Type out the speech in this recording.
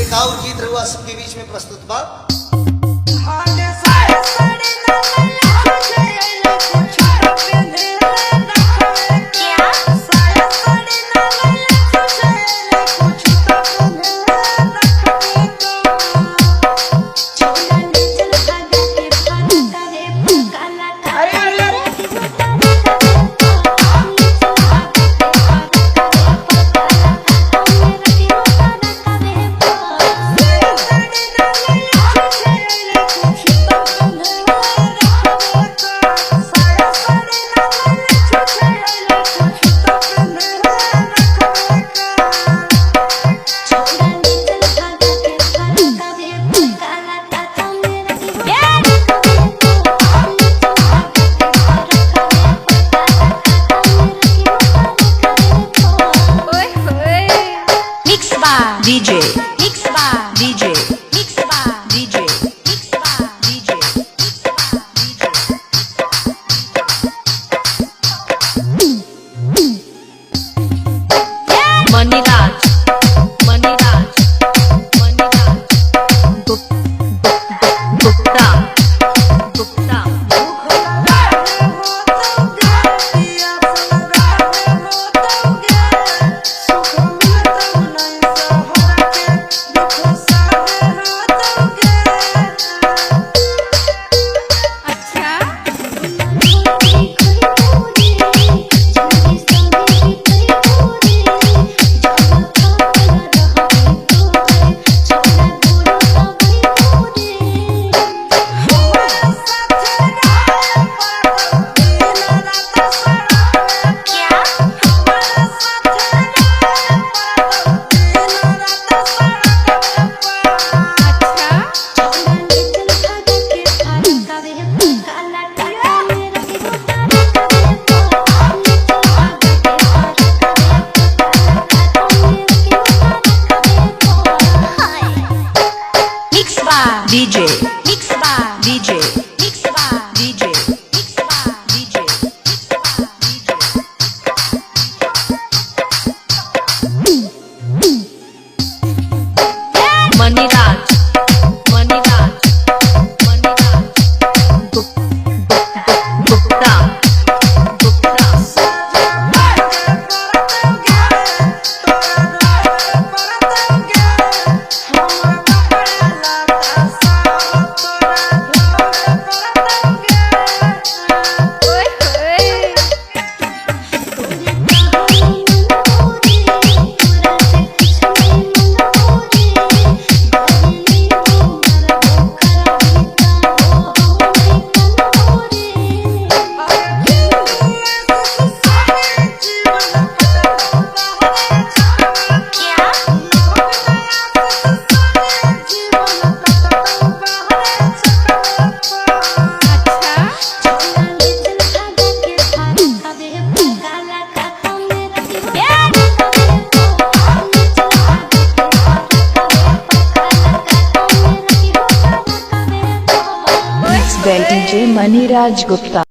एक और गीत रहुआ सबके बीच में प्रस्तुत बा। DJ Mix Bar DJ Mix Bar DJ Mix Bar DJ Mix Bar DJ Maniraj Maniraj Maniraj Gupta Gupta DJ Mix Bar DJ Mix Bar DJ Mix Bar DJ Mix Bar DJ Maniraj Maniraj Maniraj Gupta Gupta DJ Maniraj Gupta।